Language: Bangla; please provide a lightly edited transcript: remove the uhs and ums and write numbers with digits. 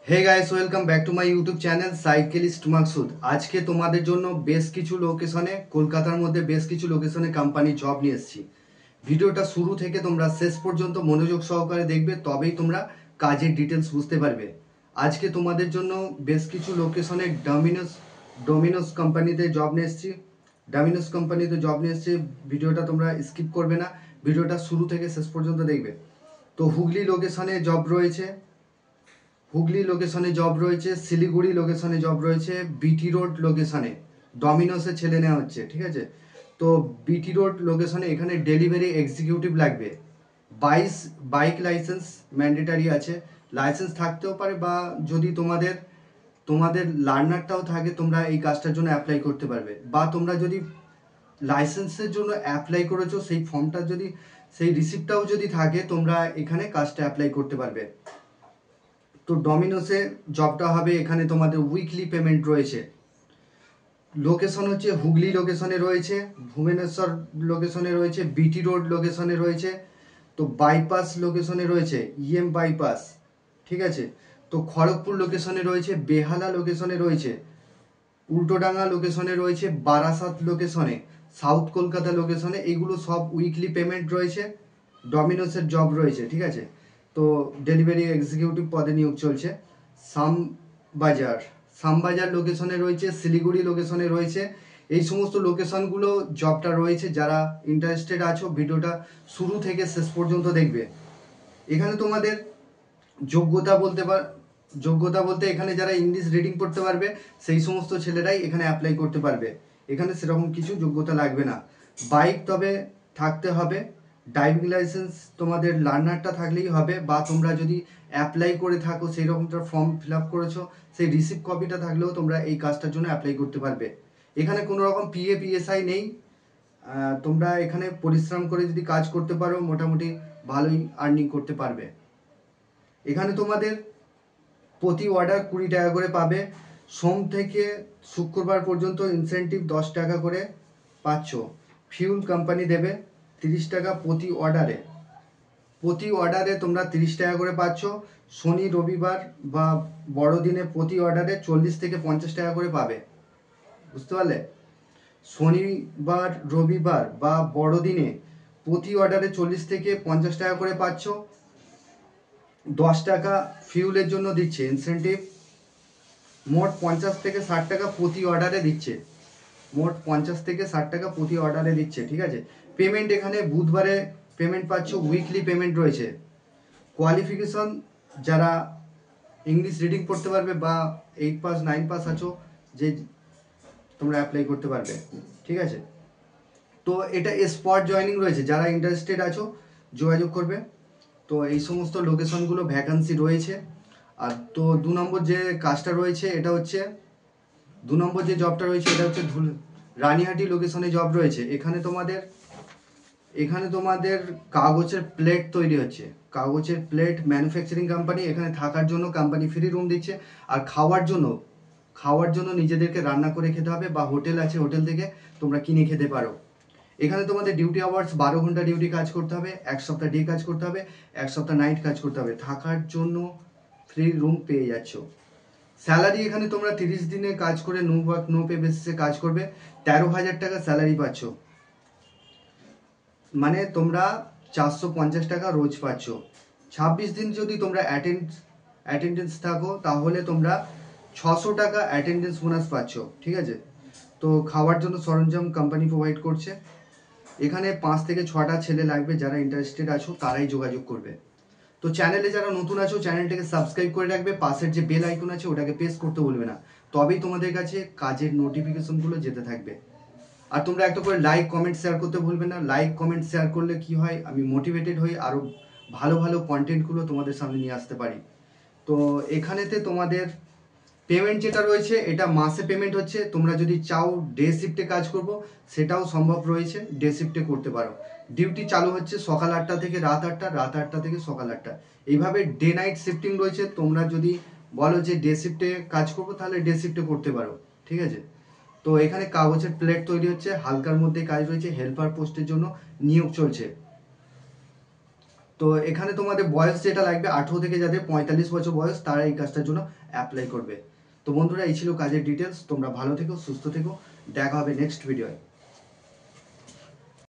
Hey guys, welcome back to my YouTube channel cyclist Maksud. আজকে তোমাদের জন্য বেশ কিছু লোকেশনে, কলকাতার মধ্যে বেশ কিছু লোকেশনে কোম্পানি জব নিয়ে এসেছি। ভিডিওটা শুরু থেকে তোমরা শেষ পর্যন্ত মনোযোগ সহকারে দেখবে, তবেই তোমরা কাজের ডিটেলস বুঝতে পারবে। আজকে তোমাদের জন্য বেশ কিছু লোকেশনে ডোমিনোস কোম্পানিতে জব নিয়ে এসেছি। ভিডিওটা তোমরা স্কিপ করবে না, ভিডিওটা শুরু থেকে শেষ পর্যন্ত দেখবে। তো হুগলি লোকেশনে জব রয়েছে, শিলিগুড়ি লোকেশনে জব রয়েছে, বিটি রোড লোকেশনে ডমিনোসে ছেলে নেওয়া হচ্ছে। ঠিক আছে, তো বিটি রোড লোকেশনে এখানে ডেলিভারি এক্সিকিউটিভ লাগবে। বাইক লাইসেন্স ম্যান্ডেটারি আছে, লাইসেন্স থাকতেও পারে, বা যদি তোমাদের লার্নারটাও থাকে তোমরা এই কাজটার জন্য অ্যাপ্লাই করতে পারবে। বা তোমরা যদি লাইসেন্সের জন্য অ্যাপ্লাই করেছো, সেই ফর্মটা যদি, সেই রিসিপ্টটাও যদি থাকে, তোমরা এখানে কাজটা অ্যাপ্লাই করতে পারবে। তো ডমিনোসে জবটা হবে, এখানে তোমাদের উইকলি পেমেন্ট রয়েছে। লোকেশন হচ্ছে হুগলি লোকেশনে রয়েছে, ভুবনেশ্বর লোকেশনে রয়েছে, বিটি রোড লোকেশনে রয়েছে, তো বাইপাস লোকেশনে রয়েছে, বাইপাস। ঠিক আছে, তো খড়গপুর লোকেশনে রয়েছে, বেহালা লোকেশনে রয়েছে, উল্টোডাঙ্গা লোকেশনে রয়েছে, বারাসাত লোকেশনে, সাউথ কলকাতা লোকেশনে। এগুলো সব উইকলি পেমেন্ট রয়েছে, ডমিনোসের জব রয়েছে। ঠিক আছে, তো ডেলিভারি এক্সিকিউটিভ পদে নিয়োগ চলছে। শ্যামবাজার লোকেশনে রয়েছে, শিলিগুড়ি লোকেশনে রয়েছে। এই সমস্ত লোকেশনগুলো জবটা রয়েছে। যারা ইন্টারেস্টেড আছো, ভিডিওটা শুরু থেকে শেষ পর্যন্ত দেখবে। এখানে তোমাদের যোগ্যতা বলতে এখানে যারা ইংলিশ রিডিং পড়তে পারবে সেই সমস্ত ছেলেরাই এখানে অ্যাপ্লাই করতে পারবে। এখানে সেরকম কিছু যোগ্যতা লাগবে না। বাইক তবে থাকতে হবে, ড্রাইভিং লাইসেন্স তোমাদের লার্নারটা থাকলেই হবে, বা তোমরা যদি অ্যাপ্লাই করে থাকো, সেই রকমটা ফর্ম ফিল আপ করেছো, সেই রিসিপ্ট কপিটা থাকলেও তোমরা এই কাজটার জন্য অ্যাপ্লাই করতে পারবে। এখানে কোনো রকম পিএফআই নেই। তোমরা এখানে পরিশ্রম করে যদি কাজ করতে পারো, মোটামুটি ভালোই আর্নিং করতে পারবে। এখানে তোমাদের প্রতি অর্ডার 20 টাকা করে পাবে। সোম থেকে শুক্রবার পর্যন্ত ইনসেন্টিভ 10 টাকা করে পাচ্ছ। ফিউল কোম্পানি দেবে 30 টাকা প্রতি অর্ডারে তোমরা 30 টাকা করে পাচ্ছ। শনি রবিবার বা বড়দিনে প্রতি অর্ডারে 40 থেকে 50 টাকা করে পাবে। বুঝতে পারলে? শনিবার রবিবার বা বড়দিনে প্রতি অর্ডারে 40 থেকে 50 টাকা করে পাচ্ছ। 10 টাকা ফিউলের জন্য দিচ্ছে ইনসেন্টিভ। মোট 50 থেকে 60 টাকা প্রতি অর্ডারে দিচ্ছে। ঠিক আছে, পেমেন্ট এখানে বুধবারে পেমেন্ট পাচ্ছ, উইকলি পেমেন্ট রয়েছে। কোয়ালিফিকেশন যারা ইংলিশ রিডিং পড়তে পারবে বা 8 পাস 9 পাস আছো, যে তোমরা অ্যাপ্লাই করতে পারবে। ঠিক আছে, তো এটা স্পট জয়েনিং রয়েছে। যারা ইন্টারেস্টেড আছো যোগাযোগ করবে। তো এই সমস্ত লোকেশনগুলো ভ্যাকান্সি রয়েছে। আর তো 2 নম্বর যে কাজটা রয়েছে, এটা হচ্ছে 2 নম্বর যে জবটা রয়েছে, এটা হচ্ছে রানীহাটি লোকেশনে জব রয়েছে। এখানে তোমাদের কাগজের প্লেট তৈরি হচ্ছে, কাগজের প্লেট ম্যানুফ্যাকচারিং কোম্পানি। এখানে থাকার জন্য কোম্পানি ফ্রি রুম দিচ্ছে, আর খাওয়ার জন্য নিজেদেরকে রান্না করে খেতে হবে, বা হোটেল আছে, হোটেল থেকে তোমরা কিনে খেতে পারো। এখানে তোমাদের ডিউটি আওয়ার্স 12 ঘন্টা ডিউটি কাজ করতে হবে, 1 সপ্তাহ ডে কাজ করতে হবে, 1 সপ্তাহ নাইট কাজ করতে হবে। থাকার জন্য ফ্রি রুম পেয়ে যাচ্ছ। স্যালারি এখানে তোমরা 30 দিনে কাজ করে নো পে বেসিসে কাজ করবে, 13,000 টাকা স্যালারি পাচ্ছ। মানে তোমরা 450 টাকা রোজ পাচ্ছ। 26 দিন যদি তোমরা অ্যাটেন্ডেন্স থাকো, তাহলে তোমরা 600 টাকা অ্যাটেন্ডেন্স বোনাস পাচ্ছ। ঠিক আছে, তো খাওয়ার জন্য সরঞ্জাম কোম্পানি প্রোভাইড করছে। এখানে 5 থেকে 6টা ছেলে লাগবে। যারা ইন্টারেস্টেড আছো তারাই যোগাযোগ করবে। তো চ্যানেলে যারা নতুন আছো, চ্যানেলটাকে সাবস্ক্রাইব করে রাখবে, পাশের যে বেল আইকন আছে ওটাকে প্রেস করতে ভুলবে না, তবেই তোমাদের কাছে কাজের নোটিফিকেশনগুলো যেতে থাকবে। আর তোমরা একটা করে লাইক কমেন্ট শেয়ার করতে ভুলবে না। লাইক কমেন্ট শেয়ার করলে কি হয়, আমি মোটিভেটেড হই, আরও ভালো ভালো কন্টেন্টগুলো তোমাদের সামনে নিয়ে আসতে পারি। তো এখানেতে তোমাদের পেমেন্ট যেটা রয়েছে, এটা মাসে পেমেন্ট হচ্ছে। তোমরা যদি চাও ডে শিফটে কাজ করব, সেটাও সম্ভব রয়েছে, ডে শিফটে করতে পারো। ডিউটি চালু হচ্ছে সকাল 8টা থেকে রাত 8টা, রাত 8টা থেকে সকাল 8টা। এইভাবে ডে নাইট শিফটিং রয়েছে। তোমরা যদি বলো যে ডে শিফটে কাজ করবো, তাহলে ডে শিফটে করতে পারো। ঠিক আছে, তো এখানে কাগজের প্লেট তৈরি হচ্ছে, হালকার মধ্যে কাজ রয়েছে, হেল্পার পোস্টের জন্য নিয়োগ চলছে। তো এখানে তোমাদের বয়স যেটা লাগবে 18 থেকে যাদের 45 বছর বয়স তারা এই কাজটার জন্য অ্যাপ্লাই করবে। তো বন্ধুরা এই ছিল কাজের ডিটেলস। তোমরা ভালো থেকো, সুস্থ থেকো, দেখা হবে নেক্সট ভিডিওয়।